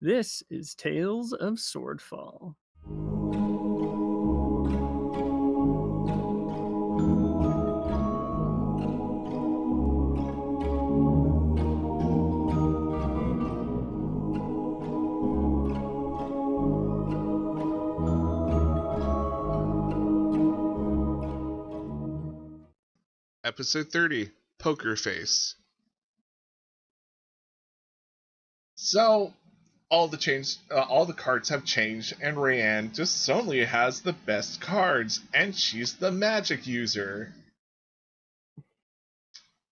This is Tales of Swordfall. Episode 30, Poker Face. So, all the cards have changed, and Rayanne just suddenly has the best cards, and she's the magic user.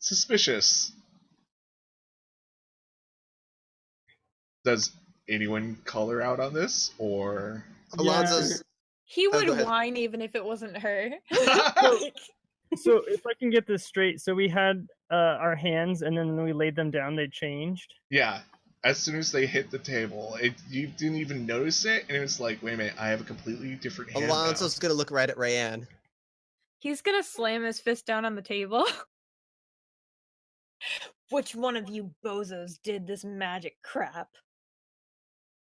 Suspicious. Does anyone call her out on this, or? Alonzo's. He go would ahead. whine even if it wasn't her. So if I can get this straight, so we had our hands, and then when we laid them down, they changed. Yeah. As soon as they hit the table, you didn't even notice it, and it was like, wait a minute, I have a completely different hand Alonzo's gonna look right at Rayanne. He's gonna slam his fist down on the table. Which one of you bozos did this magic crap?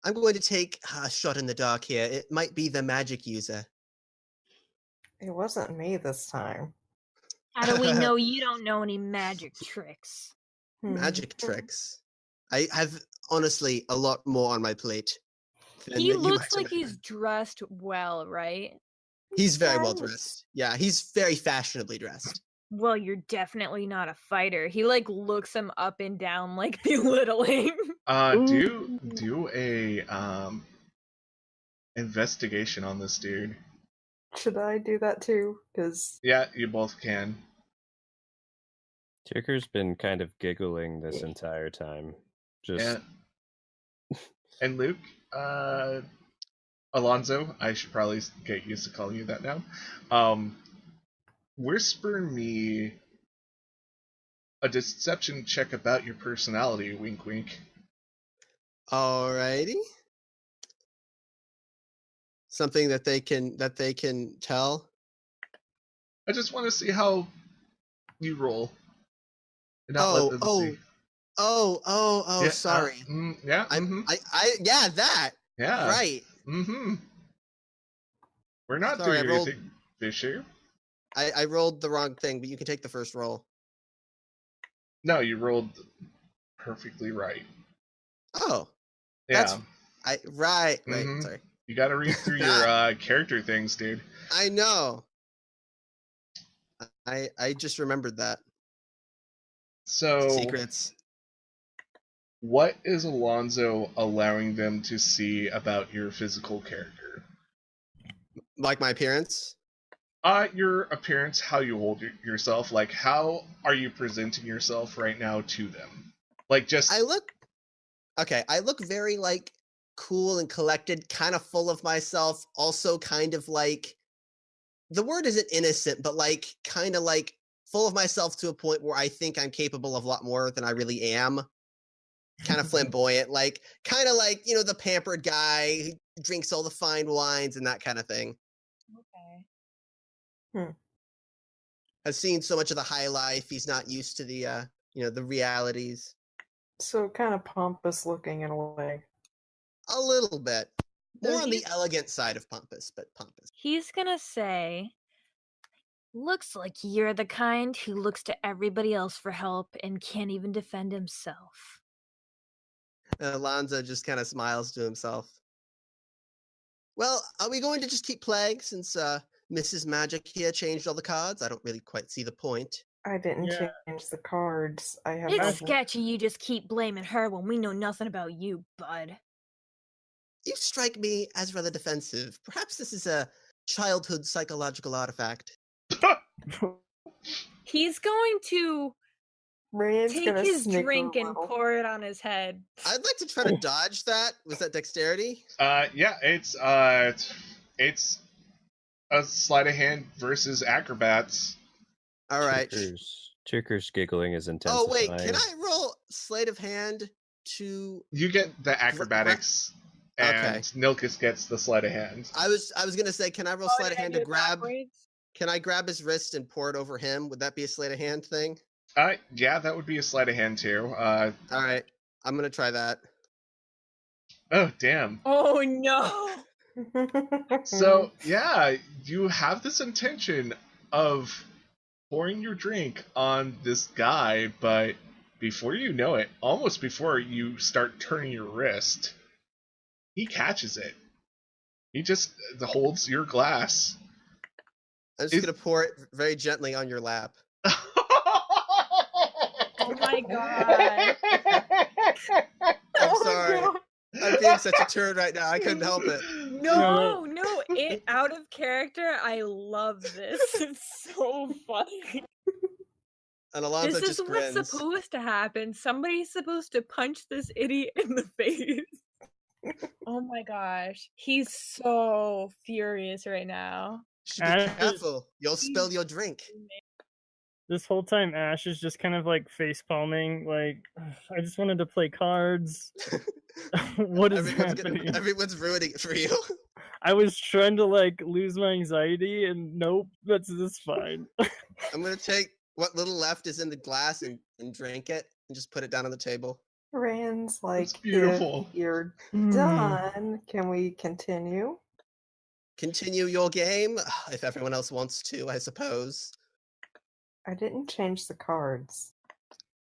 I'm going to take a shot in the dark here. It might be the magic user. It wasn't me this time. How do we know you don't know any magic tricks? Magic tricks. I have, honestly, a lot more on my plate. He looks like he's dressed well, right? He's very well dressed. Yeah, he's very fashionably dressed. Well, you're definitely not a fighter. He looks him up and down like belittling. Do a investigation on this dude. Should I do that too? Because yeah, you both can. Ticker's been kind of giggling this entire time. And Luke, Alonzo, I should probably get used to calling you that now. Whisper me a deception check about your personality, wink wink. Alrighty. Something that they can tell. I just want to see how you roll. And not let them see. Oh, Yeah, sorry. Yeah. That. Yeah. Right. We're not Sorry, doing anything fishy. I rolled the wrong thing, but you can take the first roll. No, you rolled perfectly right. Oh. Yeah. Right. Mhm. Sorry. You gotta read through your character things, dude. I know. I just remembered that. So, secrets. What is Alonzo allowing them to see about your physical character? Like my appearance? Your appearance, how you hold yourself, like how are you presenting yourself right now to them? Like just I look very like cool and collected, kind of full of myself, also kind of like, the word isn't innocent, but like kind of like full of myself to a point where I think I'm capable of a lot more than I really am. Kind of flamboyant, like kind of like, the pampered guy who drinks all the fine wines and that kind of thing. Okay. Has seen so much of the high life, he's not used to the the realities. So kind of pompous looking in a way. A little bit. So More on the elegant side of pompous, but pompous. He's gonna say, looks like you're the kind who looks to everybody else for help and can't even defend himself. And Alonzo just kind of smiles to himself. Well, are we going to just keep playing since Mrs. Magic here changed all the cards? I don't really quite see the point. I didn't change the cards. I have. It's sketchy you just keep blaming her when we know nothing about you, bud. You strike me as rather defensive. Perhaps this is a childhood psychological artifact. He's going to Rayanne's take gonna his snicker drink a and little. pour it on his head. I'd like to try to dodge that. Was that dexterity? yeah, it's a sleight of hand versus acrobats. All right. Ticker's giggling is intensifying. Oh wait, can I roll sleight of hand to? You get the acrobatics, and Nilkus gets the sleight of hand. I was gonna say, can I roll sleight of hand to grab? Can I grab his wrist and pour it over him? Would that be a sleight of hand thing? Yeah, that would be a sleight of hand too. All right, I'm gonna try that. Oh, damn. Oh no! So, yeah, you have this intention of pouring your drink on this guy, but before you know it, almost before you start turning your wrist, he catches it. He just holds your glass. I'm just gonna pour it very gently on your lap. Oh my god! I'm sorry. I'm being such a turd right now. I couldn't help it. No, it out of character. I love this. It's so funny. And Alonso This is just what's grins. supposed to happen. Somebody's supposed to punch this idiot in the face. Oh my gosh. He's so furious right now. Should be Ash- careful. You'll spill your drink. This whole time, Ash is just kind of like face palming, like, I just wanted to play cards. What is happening? Everyone's ruining it for you. I was trying to like lose my anxiety, and nope, that's fine. I'm gonna take what little left is in the glass and drink it and just put it down on the table. Rand's like, It's beautiful. if you're Hmm. done, can we continue? Continue your game if everyone else wants to, I suppose. I didn't change the cards.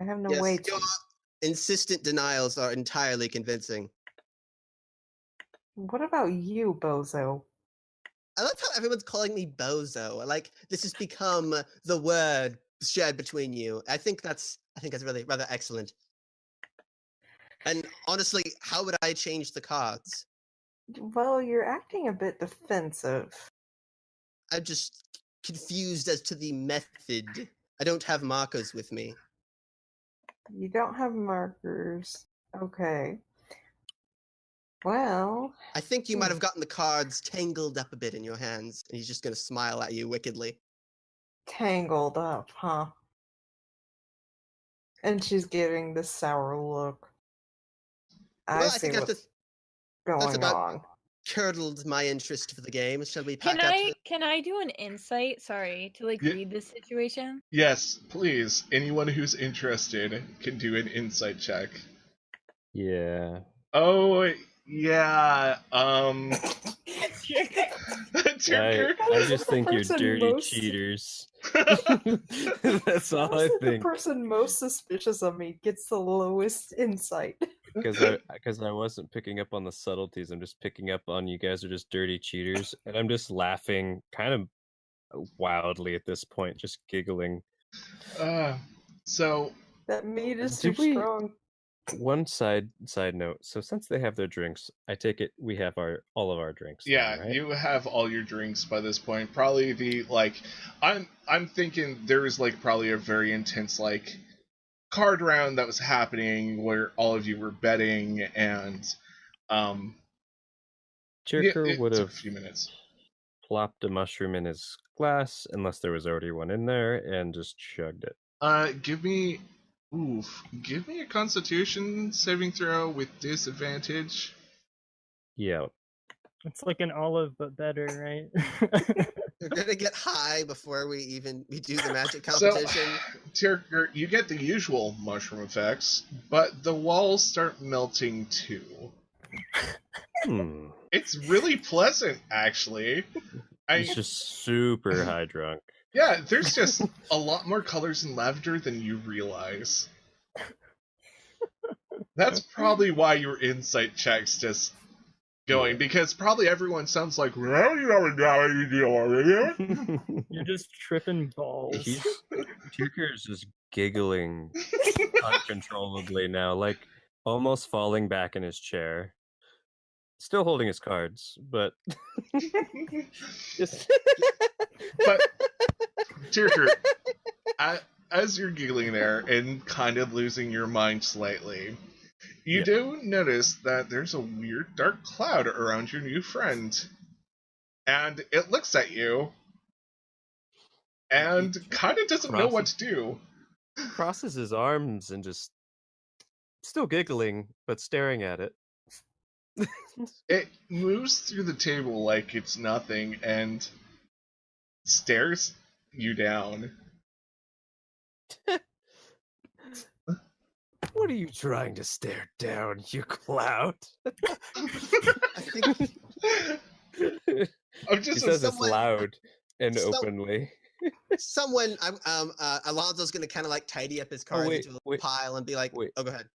I have no Yes, way to. your insistent denials are entirely convincing. What about you, Bozo? I love how everyone's calling me Bozo. Like this has become the word shared between you. I think that's really rather excellent. And honestly, how would I change the cards? Well, you're acting a bit defensive. I'm just confused as to the method. I don't have markers with me. You don't have markers. Okay. Well, I think you might have gotten the cards tangled up a bit in your hands, and he's just going to smile at you wickedly. tangled up, huh? And she's giving this sour look. I Well, see I think what's that's going about on. curdled my interest for the game. Shall we pack Can up? I do an insight? Sorry, to like Yeah. read this situation. Yes, please. Anyone who's interested can do an insight check. Yeah. Oh, yeah. Tinker. I just think you're person dirty most- cheaters. That's all I Honestly, the think. person most suspicious of me gets the lowest insight. Because I wasn't picking up on the subtleties. I'm just picking up on you guys are just dirty cheaters, and I'm just laughing kind of wildly at this point, just giggling. So That meat is Did too we- strong. One side note. So since they have their drinks, I take it we have all of our drinks. then, yeah, right? you have all your drinks by this point. Probably the I'm thinking there was like probably a very intense like card round that was happening where all of you were betting and Chirker it would took have a few minutes. plopped a mushroom in his glass, unless there was already one in there, and just chugged it. Give me a Constitution saving throw with disadvantage. Yeah. It's like an olive, but better, right? We're gonna get high before we do the magic So, competition. Tirker, you get the usual mushroom effects, but the walls start melting too. Hmm. It's really pleasant, actually. He's just super high drunk. Yeah, there's just a lot more colors in lavender than you realize. That's probably why your insight check's just going, because probably everyone sounds like, You're just tripping balls. Chirker is just giggling uncontrollably now, like almost falling back in his chair. Still holding his cards, but just But, Tirker, as you're giggling there and kind of losing your mind slightly, you do notice that there's a weird dark cloud around your new friend. And it looks at you and kind of doesn't know what to do. crosses his arms and just still giggling, but staring at it. It moves through the table like it's nothing and stares you down. What are you trying to stare down, you cloud? I think I'm He just says it's someone- loud and some- openly. someone, Alonso's gonna kind of like tidy up his cards wait, into a wait, pile and be like, wait. "Oh, go ahead."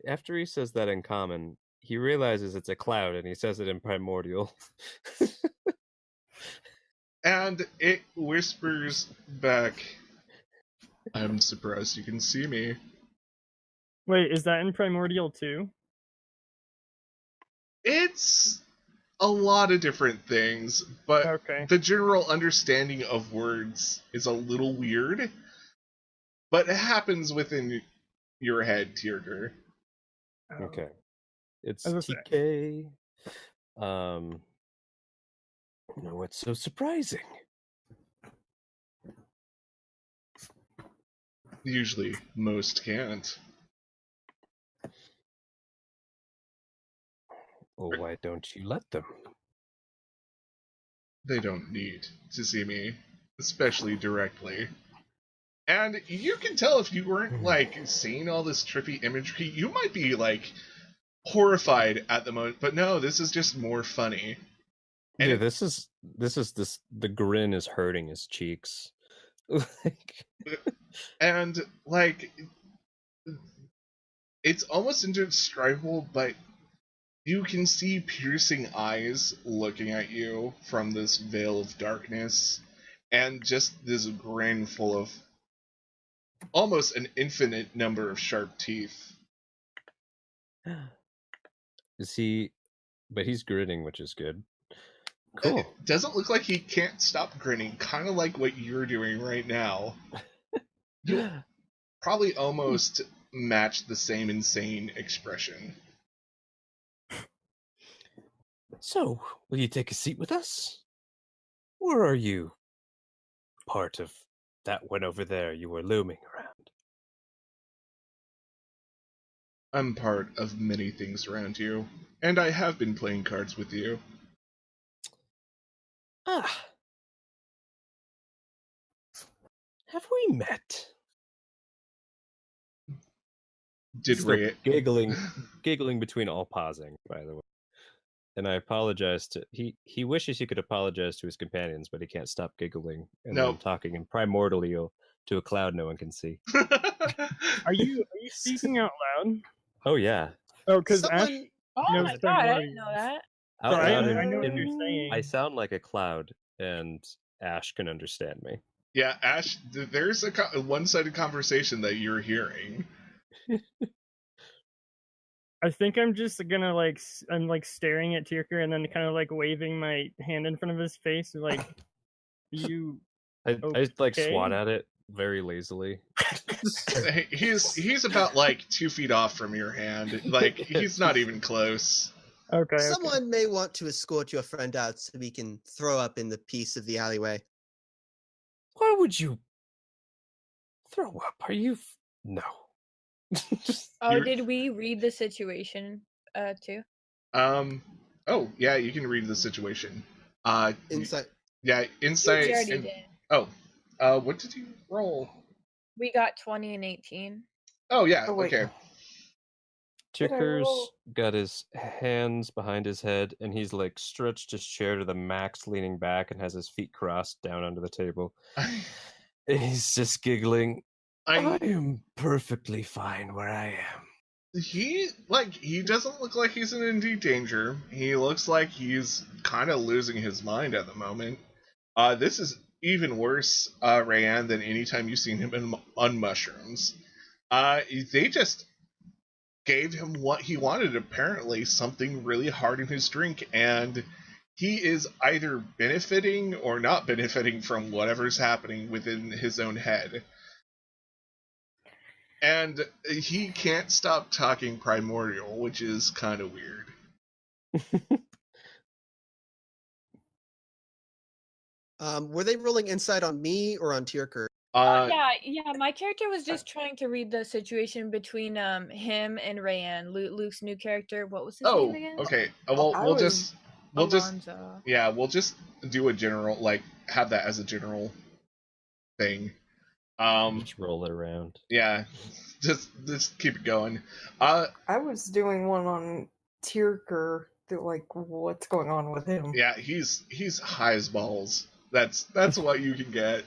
After he says that in common, he realizes it's a cloud, and he says it in primordial. and it whispers back, I'm surprised you can see me. Wait, is that in Primordial too? It's a lot of different things, but Okay. the general understanding of words is a little weird. But it happens within your head, Tierker. Oh. Okay. It's I was gonna TK. What's so surprising? Usually, most can't. Well, why don't you let them? They don't need to see me, especially directly. And you can tell if you weren't, like, seeing all this trippy imagery, you might be, like, horrified at the moment. But no, this is just more funny. And Yeah, the grin is hurting his cheeks. Like, And, like, it's almost indescribable, but you can see piercing eyes looking at you from this veil of darkness, and just this grin full of almost an infinite number of sharp teeth. is he? But he's grinning, which is good. Cool. It doesn't look like he can't stop grinning, kind of like what you're doing right now. You probably almost match the same insane expression. So, will you take a seat with us? Or are you part of that one over there you were looming around? I'm part of many things around you, and I have been playing cards with you. Ah. Have we met? Did Still Ray... giggling between all pausing, by the way. And I apologize to he wishes he could apologize to his companions, but he can't stop giggling and No. then talking in primordial to a cloud no one can see. Are you speaking out loud? Oh yeah. Oh, because Ash. Someone, Oh No, my it's god, I Primordial. didn't know that. So I Out know loud what in- you're saying. I sound like a cloud, and Ash can understand me. Yeah, Ash, there's a one-sided conversation that you're hearing. I think I'm just gonna I'm like staring at Tierker and then kind of like waving my hand in front of his face, like, you. I like Okay. swat at it very lazily. He's about like 2 feet off from your hand. Like, he's not even close. Okay. someone may want to escort your friend out so we can throw up in the piece of the alleyway. Why would you throw up? Are you no? Oh, You're- did we read the situation too? Oh, yeah, you can read the situation. Inside. Yeah, We insight. already and- did. Oh, what did you roll? We got 20 and 18. Oh, yeah, Oh, wait. okay. Did I Chicker's roll? got his hands behind his head, and he's like stretched his chair to the max, leaning back, and has his feet crossed down under the table. And he's just giggling. I am perfectly fine where I am. He doesn't look like he's in any danger. He looks like he's kind of losing his mind at the moment. This is even worse, Rayanne, than any time you've seen him on mushrooms. They just gave him what he wanted, apparently, something really hard in his drink, and he is either benefiting or not benefiting from whatever's happening within his own head. And he can't stop talking primordial, which is kind of weird. Were they rolling insight on me or on Tierker? Yeah, my character was just trying to read the situation between him and Rayanne, Luke's new character. What was his name again? Okay. Well, I we'll was Alonzo. just do a general, like, have that as a general thing. Just roll it around. Yeah, just keep it going. I was doing one on Tierker. Like, what's going on with him? Yeah, he's high as balls. That's what you can get.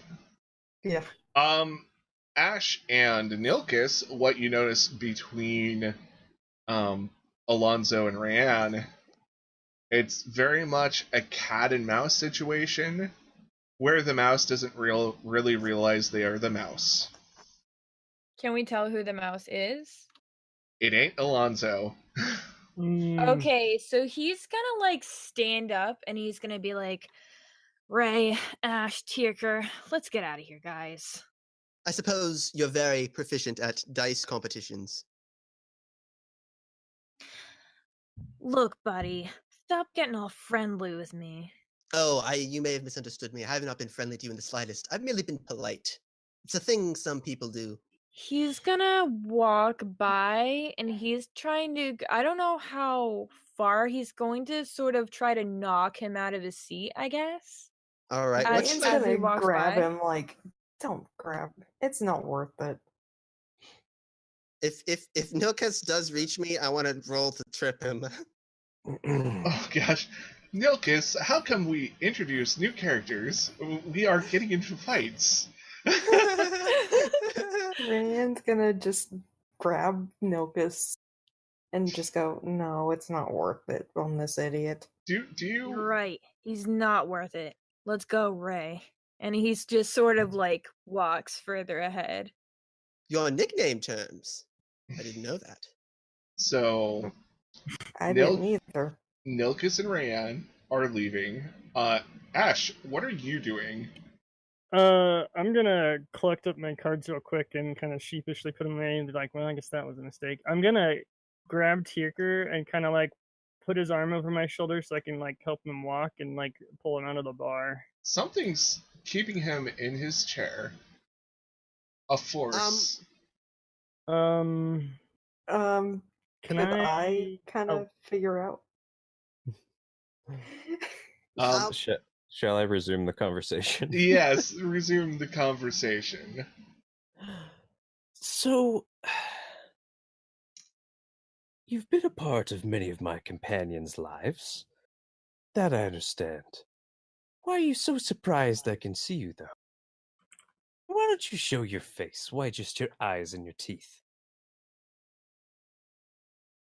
Yeah. Ash and Nilkis, what you notice between Alonzo and Rayanne, it's very much a cat and mouse situation where the mouse doesn't really realize they are the mouse. Can we tell who the mouse is? It ain't Alonzo. Okay, so he's gonna like stand up and he's gonna be like, Ray, Ash, Tierker, let's get out of here, guys. I suppose you're very proficient at dice competitions. Look, buddy, stop getting all friendly with me. Oh, you may have misunderstood me. I have not been friendly to you in the slightest. I've merely been polite. It's a thing some people do. He's gonna walk by and he's trying to, I don't know how far he's going to sort of try to knock him out of his seat, I guess. All right. As- What's Ryan's as he gonna walks grab by. him. Like, don't grab. It's not worth it. if Nilkas does reach me, I want to roll to trip him. Oh gosh. Nilkis, how come we introduce new characters? We are getting into fights. Ryan's gonna just grab Nilkus and just go, no, it's not worth it on this idiot. Do You're you right. He's not worth it. Let's go, Ray. And he's just sort of like walks further ahead. Your nickname terms. I didn't know that. so I Nil- didn't either. Nilkis and Rayanne are leaving. Ash, what are you doing? I'm gonna collect up my cards real quick and kind of sheepishly put them away and be like, well, I guess that was a mistake. I'm gonna grab Tierker and kind of like put his arm over my shoulder so I can like help him walk and like pull him out of the bar. Something's keeping him in his chair. A force. Can Could I kind of Oh. figure out? How- Shall I resume the conversation? Yes, resume the conversation. So, you've been a part of many of my companions' lives. That I understand. Why are you so surprised I can see you, though? Why don't you show your face? Why just your eyes and your teeth?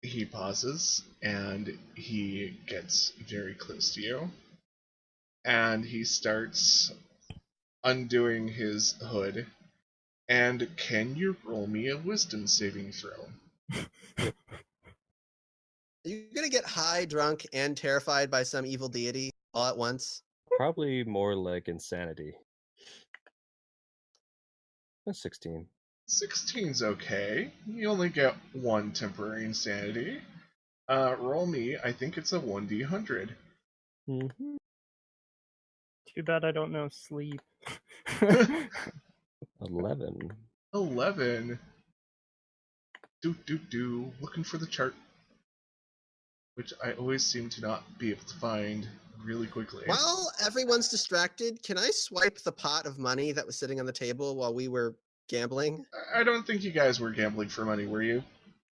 He pauses and he gets very close to you. And he starts undoing his hood. And can you roll me a wisdom saving throw? Are you gonna get high, drunk, and terrified by some evil deity all at once? Probably more like insanity. That's 16. 16's okay. You only get one temporary insanity. Roll me, I think it's a 1d100. Mm-hmm. Too bad I don't know sleep. 11. 11. Looking for the chart. Which I always seem to not be able to find really quickly. While everyone's distracted, can I swipe the pot of money that was sitting on the table while we were gambling? I don't think you guys were gambling for money, were you?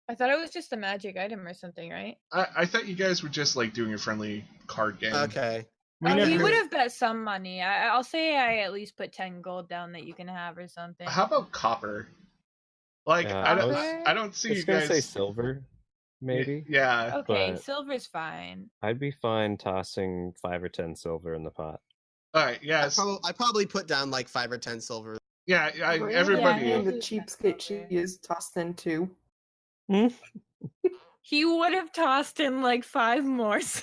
I thought it was just a magic item or something, right? I thought you guys were just like doing a friendly card game. Okay. We Oh, he never- would have bet some money. I'll say I at least put 10 gold down that you can have or something. How about copper? Like Yeah, I don't see I was you gonna guys. say silver, maybe. Yeah. Okay, but- silver's fine. I'd be fine tossing 5 or 10 silver in the pot. All right. Yes. I probably put down like 5 or 10 silver. Yeah. Ryan Everybody. Yeah, being the he'll do cheapskate she that. is tossed in too. He would have tossed in like 5 more. So...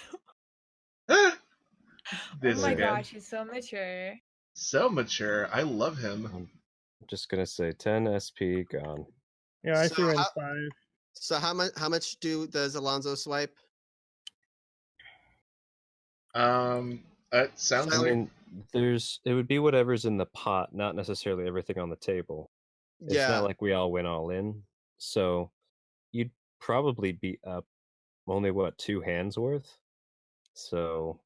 This oh my again. gosh, he's so mature. So mature. I love him. I'm just gonna say 10 SP gone. Yeah, I So threw in how- 5. So how much does Alonzo swipe? It sounds I like mean, it would be whatever's in the pot, not necessarily everything on the table. It's Yeah. not like we all went all in. So you'd probably be up only 2 hands worth. So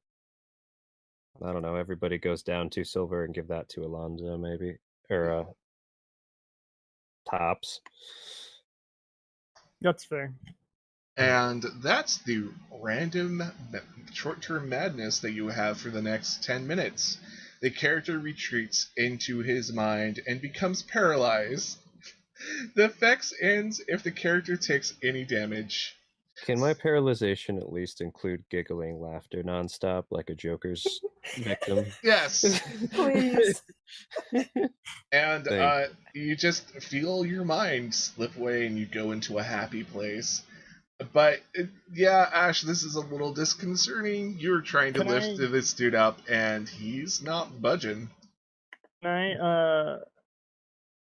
I don't know, everybody goes down 2 silver and give that to Alonzo maybe. Or tops. That's fair. And that's the random short-term madness that you have for the next 10 minutes. The character retreats into his mind and becomes paralyzed. The effects ends if the character takes any damage. Can my paralyzation at least include giggling laughter nonstop like a Joker's victim? Yes. Please. And you just feel your mind slip away and you go into a happy place. But yeah, Ash, this is a little disconcerting. You're trying to lift this dude up and he's not budging. Can I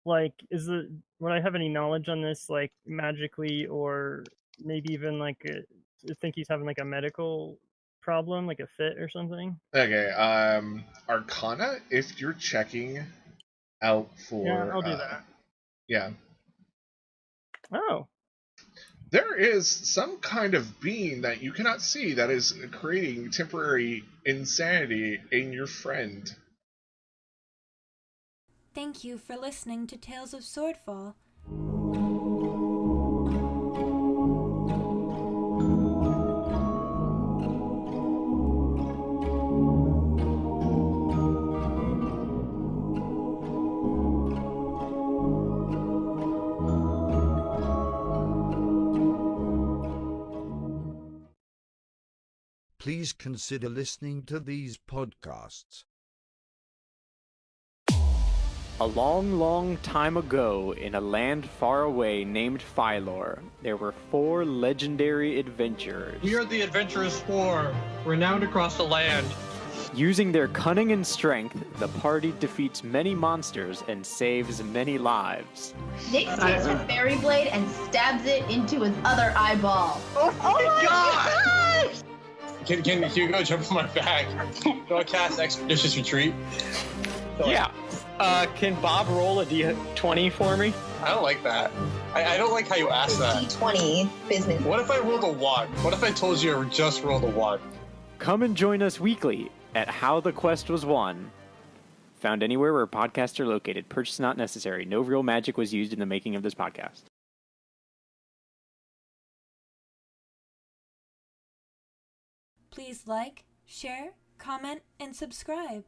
like, would I have any knowledge on this, like, magically, or maybe even like I think he's having like a medical problem, like a fit or something? Okay, Arcana, if you're checking out for... Yeah, I'll do that. Yeah. Oh. There is some kind of being that you cannot see that is creating temporary insanity in your friend. Thank you for listening to Tales of Swordfall. Please consider listening to these podcasts. A long, long time ago, in a land far away named Phylor, there were 4 legendary adventurers. We are the Adventurous Four, renowned across the land. Using their cunning and strength, the party defeats many monsters and saves many lives. Nick takes a fairy blade and stabs it into his other eyeball. Oh my gosh! Can you go jump on my back? Do I cast Expeditious Retreat? Yeah. Can Bob roll a D20 for me? I don't like that. I don't like how you asked that. D20 business. What if I rolled a 1? What if I told you I just rolled a 1? Come and join us weekly at How the Quest Was Won. Found anywhere where podcasts are located. Purchase not necessary. No real magic was used in the making of this podcast. Please like, share, comment, and subscribe.